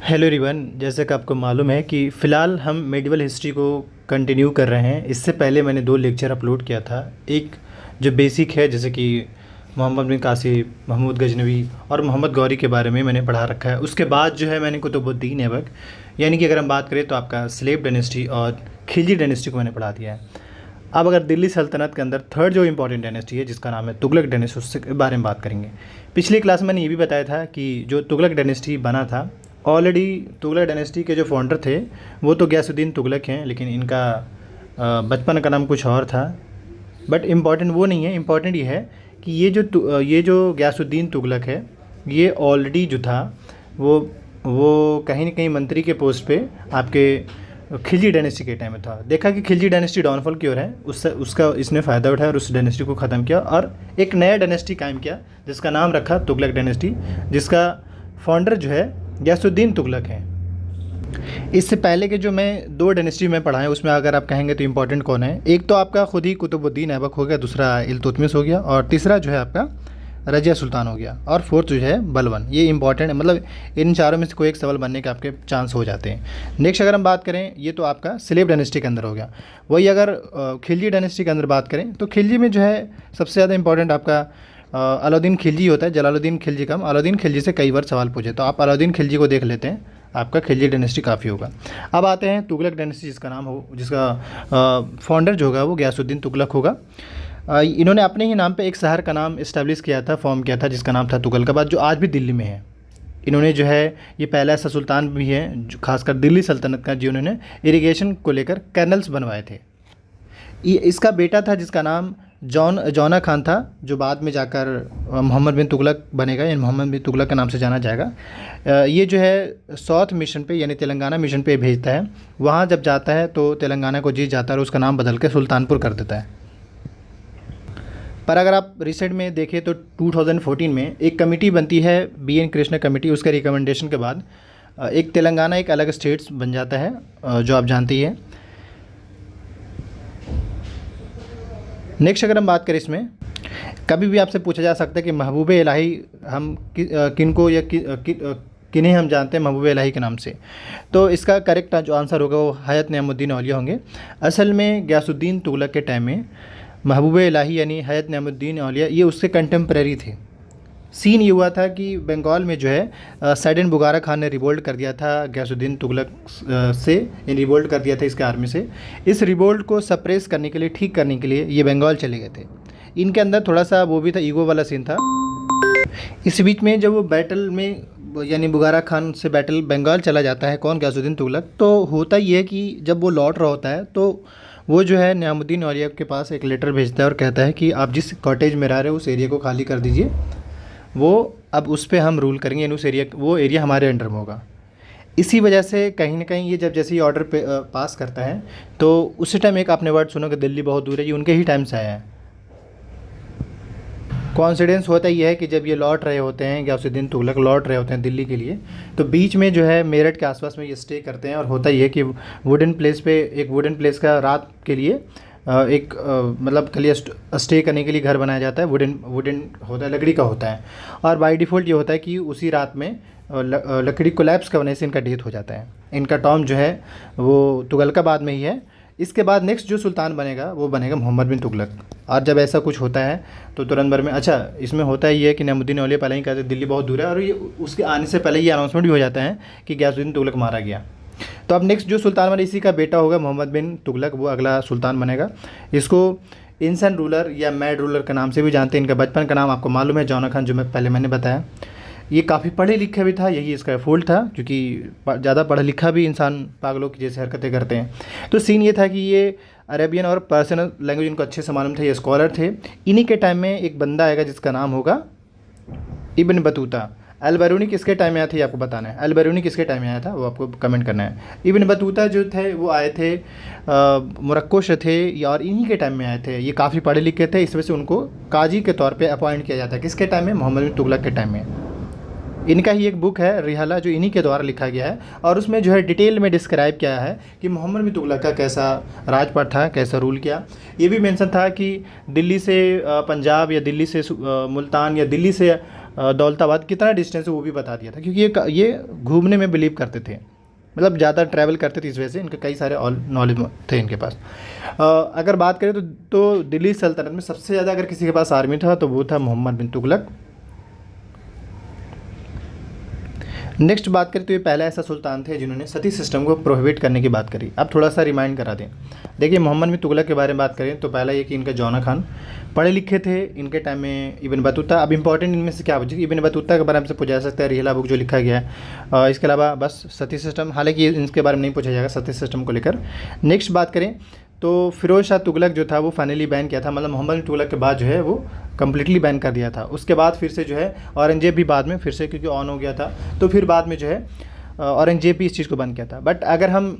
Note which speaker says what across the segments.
Speaker 1: Hello everyone, जैसे कि आपको मालूम है कि फ़िलहाल हम मेडिवल हिस्ट्री को कंटिन्यू कर रहे हैं। इससे पहले मैंने 2 लेक्चर अपलोड किया था। एक जो बेसिक है, जैसे कि मोहम्मद बिन कासिम, महमूद गजनवी और मोहम्मद गौरी के बारे में मैंने पढ़ा रखा है। उसके बाद जो है मैंने कुतुबुद्दीन ऐबक, यानी कि अगर हम बात करें तो आपका स्लेव डायनेस्टी और खिलजी डायनेस्टी को मैंने पढ़ा दिया है। अब अगर दिल्ली सल्तनत के अंदर थर्ड जो इम्पॉर्टेंट डायनेस्टी है, जिसका नाम है तुगलक डायनेस्टी, उसके बारे में बात करेंगे। पिछली क्लास में मैंने ये भी बताया था कि जो तुगलक डायनेस्टी बना था, ऑलरेडी तुगलक डायनेस्टी के जो फाउंडर थे वो तो गयासुद्दीन तुगलक हैं, लेकिन इनका बचपन का नाम कुछ और था। बट इम्पॉर्टेंट वो नहीं है, इम्पॉर्टेंट ये है कि ये जो गयासुद्दीन तुगलक है, ये ऑलरेडी जो था वो कहीं न कहीं मंत्री के पोस्ट पे आपके खिलजी डायनेस्टी के टाइम में था। देखा कि खिलजी डायनेस्टी डाउनफॉल की ओर है, उससे उसका इसने फ़ायदा उठाया और उस डायनेस्टी को ख़त्म किया और एक नया डायनेस्टी कायम किया, जिसका नाम रखा तुगलक डायनेस्टी, जिसका फाउंडर जो है गयासुद्दीन तुगलक हैं। इससे पहले के जो मैं 2 डायनेस्टी में पढ़ा है, उसमें अगर आप कहेंगे तो इम्पोर्टेंट कौन है, एक तो आपका खुद ही कुतुबुद्दीन ऐबक हो गया, दूसरा इल्तुतमिश हो गया और तीसरा जो है आपका रजिया सुल्तान हो गया और फोर्थ जो है बलबन। ये इंपॉर्टेंट है, मतलब इन चारों में से कोई एक सवाल बनने के आपके चांस हो जाते हैं। नेक्स्ट अगर हम बात करें, ये तो आपका स्लेव डायनेस्टी के अंदर हो गया। वही अगर खिलजी डायनेस्टी के अंदर बात करें तो खिलजी में जो है सबसे ज़्यादा इंपॉर्टेंट आपका अलाउद्दीन खिलजी होता है। जलालुद्दीन खिलजी का, अलाउद्दीन खिलजी से कई बार सवाल पूछे, तो आप अलाउद्दीन खिलजी को देख लेते हैं, आपका खिलजी डायनेस्टी काफ़ी होगा। अब आते हैं तुगलक डायनेस्टी, जिसका फाउंडर जो होगा वो गयासुद्दीन तुगलक होगा। इन्होंने अपने ही नाम पे एक शहर का नाम इस्टेब्लिश किया था, फॉर्म किया था, जिसका नाम था तुगलकाबाद, जो आज भी दिल्ली में है। इन्होंने जो है ये पहला ऐसा सुल्तान भी है जो खासकर दिल्ली सल्तनत का, जिन्होंने इरिगेशन को लेकर कैनल्स बनवाए थे। इसका बेटा था जिसका नाम जौना खान था, जो बाद में जाकर मोहम्मद बिन तुगलक बनेगा, यानी मोहम्मद बिन तुगलक के नाम से जाना जाएगा। ये जो है साउथ मिशन पे, यानी तेलंगाना मिशन पे भेजता है। वहाँ जब जाता है तो तेलंगाना को जीत जाता है और उसका नाम बदल के सुल्तानपुर कर देता है। पर अगर आप रिसेंट में देखें तो 2014 में एक कमेटी बनती है, BN कृष्णा कमेटी, उसके रिकमेंडेशन के बाद एक तेलंगाना एक अलग स्टेट्स बन जाता है, जो आप जानते ही हैं। नेक्स्ट अगर हम बात करें, इसमें कभी भी आपसे पूछा जा सकता है कि महबूब इलाही हम किनको या किन्हें हम जानते हैं महबूब इलाही के नाम से, तो इसका करेक्ट जो आंसर होगा वो हज़रत नियामुद्दीन औलिया होंगे। असल में गयासुद्दीन तुगलक के टाइम में महबूब इलाही यानी हज़रत नियामुद्दीन औलिया ये उसके कंटेम्प्रेरी थे। सीन ये हुआ था कि बंगाल में जो है सैडन बुगारा खान ने रिवोल्ट कर दिया था गयासुद्दीन तुगलक से, रिवोल्ट कर दिया था इसके आर्मी से। इस रिवोल्ट को सप्रेस करने के लिए, ठीक करने के लिए ये बंगाल चले गए थे। इनके अंदर थोड़ा सा वो भी था, ईगो वाला सीन था। इस बीच में जब वो बैटल में, यानी बुगारा खान से बैटल, बंगाल चला जाता है कौन, गयासुद्दीन तुगलक, तो होता ये है कि जब वो लौट रहा होता है तो वो जो है नियामुद्दीन औलिया के पास एक लेटर भेजता है और कहता है कि आप जिस कॉटेज में रह रहे हो उस एरिया को खाली कर दीजिए, वो अब उस पर हम रूल करेंगे, यानी उस एरिया, वो एरिया हमारे अंडर में होगा। इसी वजह से कहीं ना कहीं ये जैसे ही ऑर्डर पे पास करता है, तो उसी टाइम एक आपने वर्ड सुना कि दिल्ली बहुत दूर है, ये उनके ही टाइम से आया है। कॉन्सिडेंस होता ही है कि जब ये लौट रहे होते हैं, गयासुद्दीन तुगलक लौट रहे होते हैं दिल्ली के लिए, तो बीच में जो है मेरठ के आसपास में ये स्टे करते हैं। और होता ही है कि वुडन प्लेस का रात के लिए मतलब के लिए स्टे करने के लिए घर बनाया जाता है। वुडन होता है, लकड़ी का होता है। और बाय डिफ़ॉल्ट ये होता है कि उसी रात में लकड़ी कोलैप्स करने से इनका डेथ हो जाता है। इनका टॉम जो है वो तुगलकाबाद में ही है। इसके बाद नेक्स्ट जो सुल्तान बनेगा वो बनेगा मोहम्मद बिन तुगलक। और जब ऐसा कुछ होता है तो तुरंत भर में, अच्छा इसमें होता ही है कि नियामुद्दीन औलिया पहले ही कहते दिल्ली बहुत दूर है, और ये उसके आने से पहले ये अनाउंसमेंट भी हो जाता है कि गयासुद्दीन तुगलक मारा गया। तो अब नेक्स्ट जो सुल्तान बने, इसी का बेटा होगा मोहम्मद बिन तुगलक, वो अगला सुल्तान बनेगा। इसको इंसान रूलर या मैड रूलर के नाम से भी जानते हैं। इनका बचपन का नाम आपको मालूम है, जौना खान, जो मैंने बताया। ये काफ़ी पढ़े लिखे भी था, यही इसका फॉल्ट था, क्योंकि ज़्यादा पढ़ा लिखा भी इंसान पागलों की जैसे हरकतें करते हैं। तो सीन ये था कि ये अरेबियन और पर्शियन लैंग्वेज इनको अच्छे से मालूम थे, ये स्कॉलर थे। इन्हीं के टाइम में एक बंदा आएगा जिसका नाम होगा इब्न बतूता। अल बरूनी किसके टाइम में आया था ये आपको बताना है। अल बरूनी किसके टाइम में आया था वो आपको कमेंट करना है। इब्न बतूता जो थे वो आए थे, मोरक्को से थे, और इन्हीं के टाइम में आए थे। ये काफ़ी पढ़े लिखे थे, इस वजह से उनको काजी के तौर पे अपॉइंट किया जाता है। किसके टाइम में? मोहम्मद बिन तुगलक के टाइम में। इनका ही एक बुक है रिहाला, जो इन्हीं के द्वारा लिखा गया है, और उसमें जो है डिटेल में डिस्क्राइब किया है कि मोहम्मद बिन तुगलक का कैसा राजपाट था, कैसा रूल किया। ये भी मेंशन था कि दिल्ली से पंजाब, या दिल्ली से मुल्तान, या दिल्ली से दौलताबाद कितना डिस्टेंस है वो भी बता दिया था, क्योंकि ये घूमने में बिलीव करते थे, मतलब ज़्यादा ट्रैवल करते थे, इस वजह से इनके कई सारे ऑल नॉलेज थे इनके पास। अगर बात करें तो दिल्ली सल्तनत में सबसे ज़्यादा अगर किसी के पास आर्मी था तो वो था मोहम्मद बिन तुगलक। नेक्स्ट बात करें तो ये पहला ऐसा सुल्तान थे जिन्होंने सती सिस्टम को प्रोहिबिट करने की बात करी। अब थोड़ा सा रिमाइंड करा दें। देखिए, मोहम्मद बिन तुगलक के बारे में बात करें तो पहला ये कि इनका जौना खान पढ़े लिखे थे। इनके टाइम में इब्न बतूता, अब इंपॉर्टेंट इनमें से क्या बचे, इब्न बतूता के बारे में से पूछा जा सकता है, रिहला बुक जो लिखा गया है। इसके अलावा बस सती सिस्टम, हालांकि इनके बारे में नहीं पूछा जाएगा सती सिस्टम को लेकर। नेक्स्ट बात करें तो फिरोज शाह तुगलक जो था वो फाइनली बैन किया था, मतलब मोहम्मद बिन तुगलक के बाद जो है वो कम्प्लीटली बैन कर दिया था। उसके बाद फिर से जो है औरंगजेब भी बाद में फिर से, क्योंकि ऑन हो गया था, तो फिर बाद में जो है औरंगजेब भी इस चीज़ को बंद किया था। बट अगर हम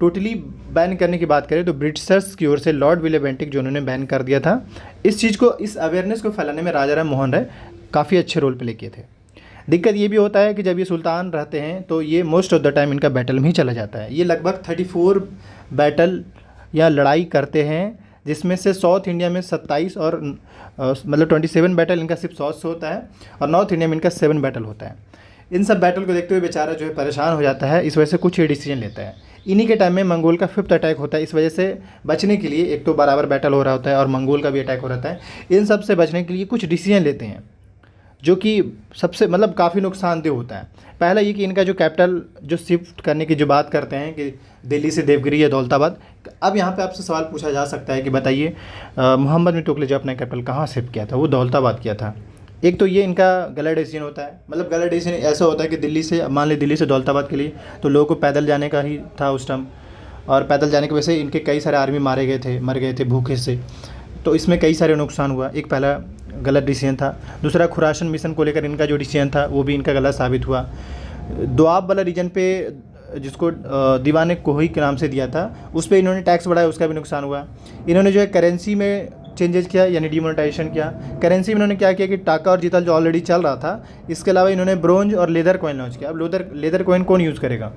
Speaker 1: टोटली बैन करने की बात करें तो ब्रिटिशर्स की ओर से लॉर्ड विलियम बेंटिक जो उन्होंने बैन कर दिया था। इस चीज़ को, इस अवेयरनेस को फैलाने में राजा राम मोहन राय काफ़ी अच्छे रोल प्ले किए थे। दिक्कत ये भी होता है कि जब ये सुल्तान रहते हैं तो ये मोस्ट ऑफ द टाइम इनका बैटल में ही चला जाता है। ये लगभग 34 बैटल या लड़ाई करते हैं, जिसमें से साउथ इंडिया में 27 और मतलब 27 बैटल इनका सिर्फ साउथ से होता है, और नॉर्थ इंडिया में इनका 7 बैटल होता है। इन सब बैटल को देखते हुए बेचारा जो है परेशान हो जाता है, इस वजह से कुछ ही डिसीजन लेता है। इन्हीं के टाइम में मंगोल का 5th अटैक होता है। इस वजह से बचने के लिए, एक तो बराबर बैटल हो रहा होता है और मंगोल का भी अटैक हो रहता है, इन सब से बचने के लिए कुछ डिसीजन लेते हैं जो कि सबसे मतलब काफ़ी नुकसानदेह होता है। पहला ये कि इनका जो कैपिटल जो शिफ्ट करने की जो बात करते हैं कि दिल्ली से देवगिरी या दौलताबाद। अब यहाँ पे आपसे सवाल पूछा जा सकता है कि बताइए मोहम्मद बिन तुगलक जो अपना कैपिटल कहाँ शिफ्ट किया था, वो दौलताबाद किया था। एक तो ये इनका गलत डिसीजन होता है, मतलब गलत डिसीजन ऐसा होता है कि दिल्ली से, मान ली दिल्ली से दौलताबाद के लिए तो लोगों को पैदल जाने का ही था उस टाइम, और पैदल जाने की वजह से इनके कई सारे आर्मी मर गए थे भूखे से, तो इसमें कई सारे नुकसान हुआ। एक पहला गलत डिसीजन था। दूसरा, खुरासन मिशन को लेकर इनका जो डिसीजन था वो भी इनका गलत साबित हुआ। दोआब वाला रीजन पे जिसको दीवाने कोही के नाम से दिया था, उस पर इन्होंने टैक्स बढ़ाया, उसका भी नुकसान हुआ। इन्होंने जो है करेंसी में चेंजेस किया, यानी डिमोनेटाइजेशन किया। करेंसी में इन्होंने क्या किया कि टाका और जीतल जो ऑलरेडी चल रहा था, इसके अलावा इन्होंने ब्रोंज और लेदर कॉइन लॉन्च किया। अब लेदर कॉइन कौन यूज़ करेगा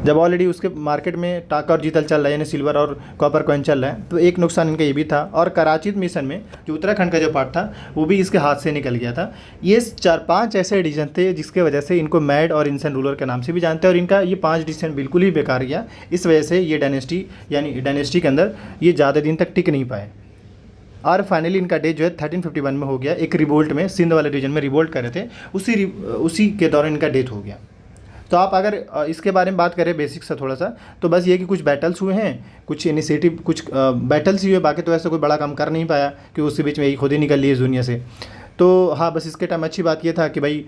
Speaker 1: जब ऑलरेडी उसके मार्केट में टाका और जीतल चल रहा है, यानी सिल्वर और कॉपर कॉइन चल रहा है। तो एक नुकसान इनका ये भी था। और कराची मिशन में जो उत्तराखंड का जो पार्ट था वो भी इसके हाथ से निकल गया था। ये 4-5 ऐसे डिसीजन थे जिसके वजह से इनको मैड और इंसान रूलर के नाम से भी जानते हैं, और इनका ये 5 डिसीजन बिल्कुल ही बेकार गया। इस वजह से ये डायनेस्टी के अंदर ये ज़्यादा दिन तक टिक नहीं पाए, और फाइनली इनका डेथ जो है 1351 में हो गया। एक रिवोल्ट में, सिंध वाले रीजन में रिवोल्ट कर रहे थे, उसी के दौरान इनका डेथ हो गया। तो आप अगर इसके बारे में बात करें बेसिक सा थोड़ा सा, तो बस ये कि कुछ बैटल्स हुए हैं, कुछ इनिशिएटिव, कुछ बैटल्स ही हुए, बाकी तो ऐसा कोई बड़ा काम कर नहीं पाया कि उसके बीच में यही खुद ही निकल लिए इस दुनिया से। तो हाँ, बस इसके टाइम अच्छी बात ये था कि भाई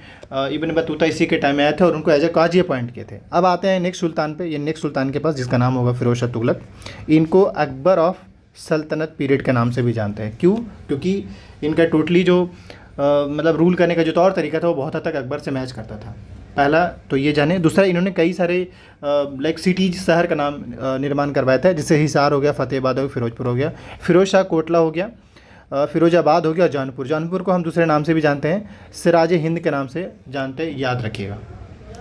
Speaker 1: इब्न बतूता इसी के टाइम में आए थे और उनको एज ए काजी अपॉइंट किए थे। अब आते हैं नेक्स्ट सुल्तान पे। ये नेक्स्ट सुल्तान के पास, जिसका नाम होगा फिरोज शाह तुगलक। इनको अकबर ऑफ सल्तनत पीरियड के नाम से भी जानते हैं। क्यों? क्योंकि इनका टोटली जो मतलब रूल करने का जो तौर तरीका था वो बहुत हद तक अकबर से मैच करता था। पहला तो ये जाने। दूसरा, इन्होंने कई सारे लाइक सिटीज, शहर का नाम निर्माण करवाया था, जैसे हिसार हो गया, फतेहाबाद हो गया, फिरोजपुर हो गया, फिरोज शाह कोटला हो गया, फिरोजाबाद हो गया, जौनपुर को हम दूसरे नाम से भी जानते हैं, सिराज हिंद के नाम से जानते हैं, याद रखिएगा।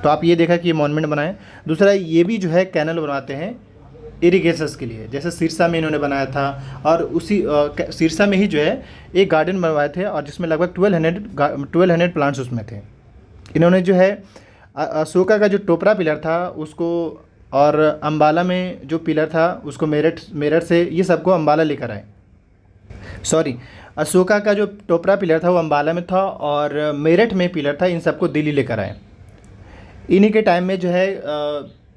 Speaker 1: तो आप ये देखा कि ये मॉन्यूमेंट बनाए। दूसरा, ये भी जो है कैनल बनवाते हैं इरीगेशंस के लिए, जैसे सिरसा में इन्होंने बनाया था, और उसी सिरसा में ही जो है एक गार्डन बनवाए थे, और जिसमें लगभग 1200 प्लांट्स उसमें थे। इन्होंने जो है अशोका का जो टोपरा पिलर था उसको, और अम्बाला में जो पिलर था उसको मेरठ से, ये सबको अम्बाला लेकर आए। सॉरी, अशोका का जो टोपरा पिलर था वो अम्बाला में था, और मेरठ में पिलर था, इन सबको दिल्ली लेकर आए। इन्हीं के टाइम में जो है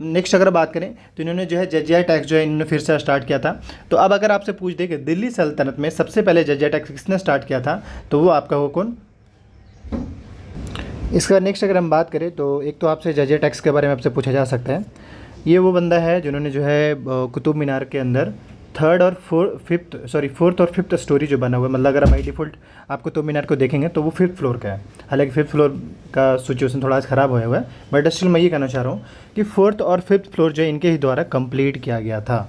Speaker 1: नेक्स्ट अगर बात करें तो इन्होंने जो है जजिया टैक्स जो है इन्होंने फिर से स्टार्ट किया था। तो अब अगर आपसे पूछ दे कि दिल्ली सल्तनत में सबसे पहले जजिया टैक्स किसने स्टार्ट किया था, तो वो आपका हो कौन? इसका नेक्स्ट अगर हम बात करें तो एक तो आपसे जजिया टैक्स के बारे में आपसे पूछा जा सकता है। ये वो बंदा है जिन्होंने जो है कुतुब मीनार के अंदर फोर्थ और फिफ्थ स्टोरी जो बना हुआ है, मतलब अगर बाई डिफ़ॉल्ट आप कुतुब मीनार को देखेंगे तो वो 5th फ्लोर का है। हालांकि 5th फ्लोर का सिचुएशन थोड़ा ख़राब होया हुआ है, बट स्टिल मैं ये कहना चाह रहा हूँ कि 4th और 5th फ्लोर जो इनके ही द्वारा कंप्लीट किया गया था।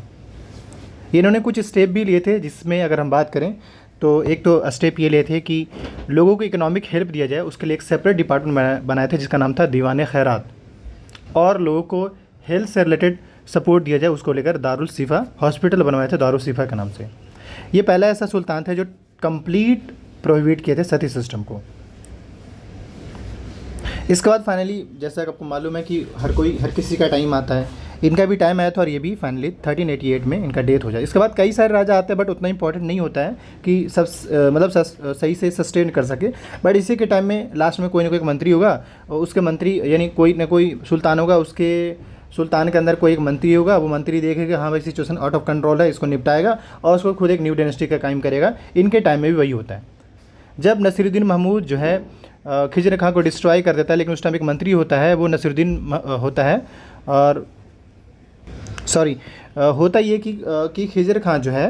Speaker 1: इन्होंने कुछ स्टेप भी लिए थे, जिसमें अगर हम बात करें तो एक तो स्टेप ये लिए थे कि लोगों को इकोनॉमिक हेल्प दिया जाए, उसके लिए एक सेपरेट डिपार्टमेंट बनाए थे जिसका नाम था दीवान खैरात, और लोगों को हेल्थ से रिलेटेड सपोर्ट दिया जाए, उसको लेकर दारुल शिफा हॉस्पिटल बनवाए थे दारुल शिफा के नाम से। ये पहला ऐसा सुल्तान था जो कंप्लीट प्रोहिबिट किए थे सती सिस्टम को। इसके बाद फाइनली जैसा कि आपको मालूम है कि हर किसी का टाइम आता है, इनका भी टाइम आया था और ये भी फाइनली 1388 में इनका डेथ हो जाए। इसके बाद कई सारे राजा आते हैं बट उतना इंपॉर्टेंट नहीं होता है कि सब सही से सस्टेन कर सके। बट इसी के टाइम में लास्ट में कोई ना कोई एक मंत्री होगा और उसके मंत्री यानी कोई ना कोई सुल्तान होगा, उसके सुल्तान के अंदर कोई एक मंत्री होगा, वो मंत्री देखेगा हाँ भाई सिचुएशन आउट ऑफ कंट्रोल है, इसको निपटाएगा और उसको खुद एक न्यू डायनेस्टी का कायम करेगा। इनके टाइम में भी वही होता है। जब नसीरुद्दीन महमूद जो है खिजर खां को डिस्ट्रॉय कर देता है, लेकिन उस टाइम एक मंत्री होता है वो नसीरुद्दीन होता है और होता ये कि खिजर खां जो है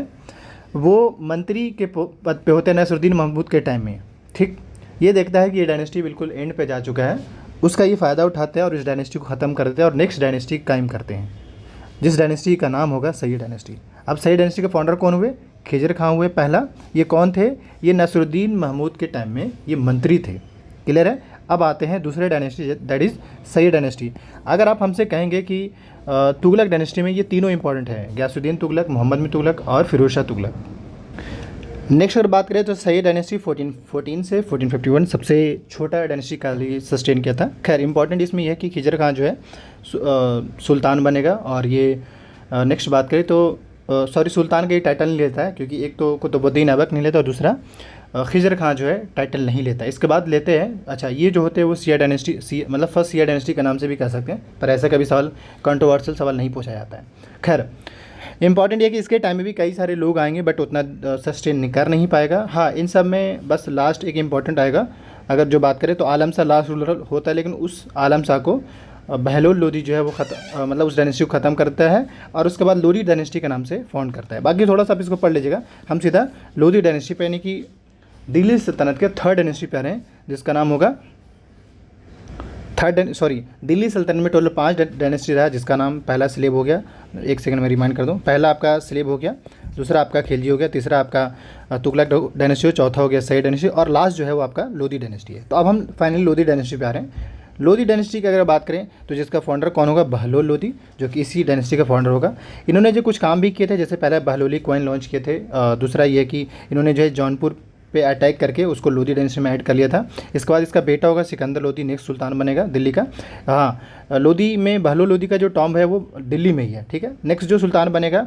Speaker 1: वो मंत्री के पद पे होते हैं नसीरुद्दीन महमूद के टाइम में। ठीक, ये देखता है कि ये डायनेस्टी बिल्कुल एंड पे जा चुका है, उसका ये फ़ायदा उठाते हैं और इस डायनेस्टी को ख़त्म कर देते हैं और नेक्स्ट डायनेस्टी कायम करते हैं, जिस डायनेस्टी का नाम होगा सही डायनेस्टी। अब सही डायनेस्टी के फाउंडर कौन हुए? खिजर खां हुए पहला। ये कौन थे? ये नसीरुद्दीन महमूद के टाइम में ये मंत्री थे। क्लियर है? अब आते हैं दूसरे डायनेस्टी, दैट इज़ सही डायनेस्टी। अगर आप हमसे कहेंगे कि तुगलक डायनेस्टी में ये तीनों इंपॉर्टेंट हैं, गयासुद्दीन तुगलक, मोहम्मद बिन तुगलक और फिरोज शाह तुगलक। नेक्स्ट अगर बात करें तो सही डायनेस्टी 1414 से 1451 सबसे छोटा डायनेस्टी का लिए सस्टेन किया था। खैर इंपॉर्टेंट इसमें यह है कि खिजर खां जो है सुल्तान बनेगा और ये नेक्स्ट बात करें तो सुल्तान का ये टाइटल नहीं लेता है, क्योंकि एक तो कुतुबुद्दीन ऐबक नहीं लेता और दूसरा खिजर खां जो है टाइटल नहीं लेता। इसके बाद लेते हैं, अच्छा ये जो होते हैं वो सिया डायनेस्टी, मतलब फर्स्ट सिया डायनेस्टी के नाम से भी कह सकते हैं, पर ऐसा कभी सवाल कंट्रोवर्शियल सवाल नहीं पूछा जाता है। खैर इंपॉर्टेंट ये कि इसके टाइम में भी कई सारे लोग आएंगे बट उतना सस्टेन कर नहीं पाएगा। हाँ, इन सब में बस लास्ट एक इम्पॉर्टेंट आएगा। अगर जो बात करें तो आलम शाह लास्ट रूलर होता है, लेकिन उस आलम शाह को बहलोल लोदी जो है वो मतलब उस डायनेस्टी को ख़त्म करता है और उसके बाद लोदी डायनेस्टी के नाम से फाउंड करता है। बाकी थोड़ा सा आप इसको पढ़ लीजिएगा। हम सीधा लोदी डायनेस्टी पे यानी कि दिल्ली सल्तनत के थर्ड डायनेस्टी पे आ रहे हैं, जिसका नाम होगा दिल्ली सल्तनत में टोटल 5 डायनेस्टी रहा, जिसका नाम पहला स्लेब हो गया, एक सेकंड में रिमाइंड कर दूं, पहला आपका स्लेब हो गया, दूसरा आपका खिलजी हो गया, तीसरा आपका तुगलक डायनेस्टी हो, चौथा हो गया सही डायनेस्टी और लास्ट जो है वो आपका लोदी डायनेस्टी है। तो अब हम फाइनली लोदी डायनेस्टी पे आ रहे हैं। लोदी डायनेस्टी की अगर बात करें तो जिसका फाउंडर कौन होगा? बहलोल लोदी, जो कि इसी डायनेस्टी का फाउंडर होगा। इन्होंने जो कुछ काम भी किए थे, जैसे पहले बहलोली कॉइन लॉन्च किए थे, दूसरा ये कि इन्होंने जो है जौनपुर पे अटैक करके उसको लोदी डायनेस्टी में ऐड कर लिया था। इसके बाद इसका बेटा होगा सिकंदर लोदी, नेक्स्ट सुल्तान बनेगा दिल्ली का। हाँ, लोदी में बहलोल लोदी का जो टॉम्ब है वो दिल्ली में ही है। ठीक है, नेक्स्ट जो सुल्तान बनेगा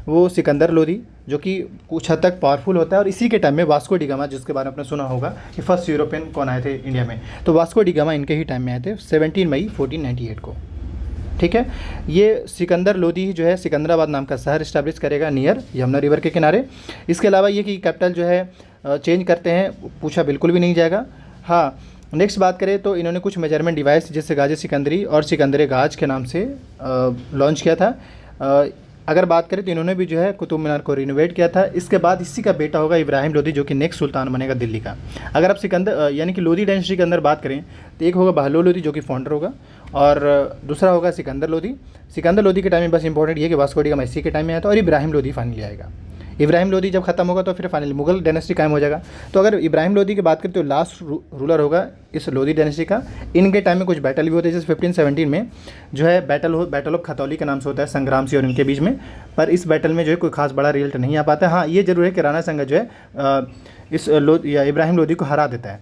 Speaker 1: वो सिकंदर लोदी, जो कि कुछ हद तक पावरफुल होता है और इसी के टाइम में वास्को डी गामा, जिसके बारे में आपने सुना होगा कि फर्स्ट यूरोपियन कौन आए थे इंडिया में, तो वास्को डी गामा इनके ही टाइम में आए थे 17 मई 1498 को। ठीक है, ये सिकंदर लोदी जो है सिकंदराबाद नाम का शहर इस्टेब्लिश करेगा नियर यमुना रिवर के किनारे। इसके अलावा ये कि कैपिटल जो है चेंज करते हैं, पूछा बिल्कुल भी नहीं जाएगा। हाँ, नेक्स्ट बात करें तो इन्होंने कुछ मेजरमेंट डिवाइस जैसे गाजे सिकंदरी और सिकंदर गाज के नाम से लॉन्च किया था। अगर बात करें तो इन्होंने भी जो है कुतुब मीनार को रिनोवेट किया था। इसके बाद इसी का बेटा होगा इब्राहिम लोदी, जो कि नेक्स्ट सुल्तान बनेगा दिल्ली का। अगर आप सिकंदर यानी कि लोदी डायनेस्टी के अंदर बात करें तो एक होगा बहलोल लोदी, जो कि फाउंडर होगा, और दूसरा होगा सिकंदर लोदी। सिकंदर लोदी के टाइम में बस इंपॉर्टेंट ये कि वास्को डी गामा इसी के टाइम में आया था और इब्राहिम लोदी फाइनली आएगा। इब्राहिम लोदी जब खत्म होगा तो फिर फाइनली मुगल डायनेस्टी कायम हो जाएगा। तो अगर इब्राहिम लोदी की बात करें तो लास्ट रूलर होगा इस लोदी डायनेस्टी का। इनके टाइम में कुछ बैटल भी होते हैं, जैसे 1517 में जो है बैटल ऑफ खतौली के नाम से होता है संग्राम सिंह और इनके बीच में, पर इस बैटल में जो है कोई खास बड़ा रिजल्ट नहीं आ पाता। हाँ, ये जरूर है कि राणा संगा जो है इस इब्राहिम लोदी को हरा देता है।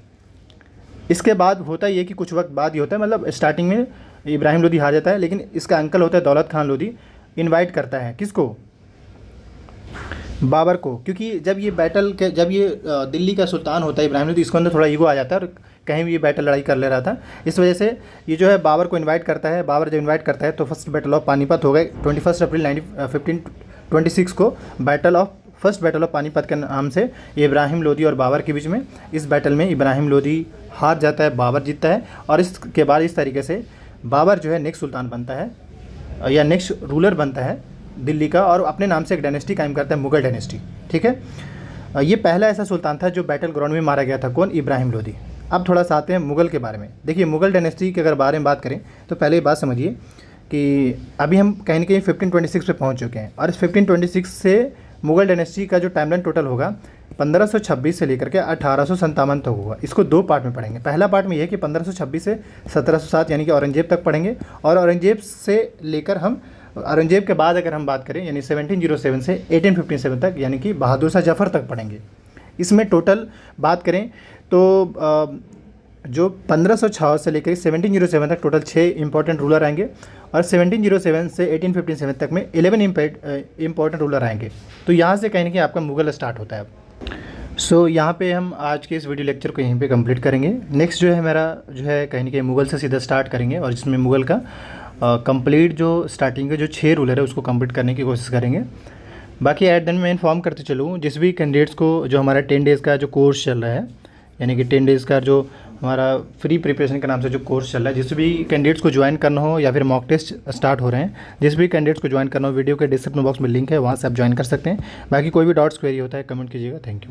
Speaker 1: इसके बाद होता ये कि कुछ वक्त बाद ही होता है, मतलब स्टार्टिंग में इब्राहिम लोदी हार जाता है, लेकिन इसका अंकल होता है दौलत खान लोदी, इन्वाइट करता है किसको? बाबर को, क्योंकि जब ये दिल्ली का सुल्तान होता है इब्राहिम लोदी, इसके अंदर थोड़ा ईगो आ जाता है और कहीं भी ये बैटल लड़ाई कर ले रहा था, इस वजह से ये जो है बाबर को इनवाइट करता है। बाबर जब इनवाइट करता है तो फर्स्ट बैटल ऑफ पानीपत हो गए 21 अप्रैल 1526 को। फर्स्ट बैटल ऑफ पानीपत के नाम से इब्राहिम लोदी और बाबर के बीच में। इस बैटल में इब्राहिम लोदी हार जाता है, बाबर जीतता है और इसके बाद इस तरीके से बाबर जो है नेक्स्ट सुल्तान बनता है या नेक्स्ट रूलर बनता है दिल्ली का और अपने नाम से एक डायनेस्टी कायम करता है, मुगल डायनेस्टी। ठीक है, ये पहला ऐसा सुल्तान था जो बैटल ग्राउंड में मारा गया था। कौन? इब्राहिम लोदी। अब थोड़ा सा आते हैं मुगल के बारे में। देखिए, मुगल डायनेस्टी के अगर बारे में बात करें तो पहले ये बात समझिए कि अभी हम कहीं ना कहीं 1526 पे पहुंच चुके हैं और इस 1526 से मुगल डायनेस्टी का जो टाइमलाइन टोटल होगा 1526 से लेकर के 1857 तक होगा। इसको दो पार्ट में पढ़ेंगे। पहला पार्ट में यह है कि 1526 से 1707 यानी कि औरंगजेब तक पढ़ेंगे और औरंगजेब से लेकर हम औरंगजेब के बाद अगर हम बात करें यानी 1707 से 1857 तक यानी कि बहादुर शाह जफ़र तक पढ़ेंगे। इसमें टोटल बात करें तो जो 1506 से लेकर 1707 तक टोटल 6 इंपॉर्टेंट रूलर आएंगे और 1707 से 1857 तक में 11 इंपॉर्टेंट रूलर आएंगे। तो यहाँ से कहीं ना कहीं आपका मुगल स्टार्ट होता है। सो यहाँ पे हम आज के इस वीडियो लेक्चर को यहीं पे कंप्लीट करेंगे। नेक्स्ट जो है मेरा जो है कहीं ना कहीं मुगल से सीधा स्टार्ट करेंगे और जिसमें मुगल का कंप्लीट जो स्टार्टिंग के जो 6 रूलर है उसको कंप्लीट करने की कोशिश करेंगे। बाकी एट देन मैं इन्फॉर्म करते चलूँ जिस भी कैंडिडेट्स को जो हमारा 10 डेज़ का जो कोर्स चल रहा है, यानी कि 10 डेज़ का जो हमारा फ्री प्रिपरेशन के नाम से जो कोर्स चल रहा है, जिस भी कैंडिडेट्स को ज्वाइन करना हो या फिर मॉक टेस्ट स्टार्ट हो रहे हैं, जिस भी कैंडिडेट्स को ज्वाइन करना हो वीडियो के डिस्क्रिप्शन बॉक्स में लिंक है, वहाँ से आप ज्वाइन कर सकते हैं। बाकी कोई भी डाउट्स क्वेरी होता है कमेंट कीजिएगा। Thank you.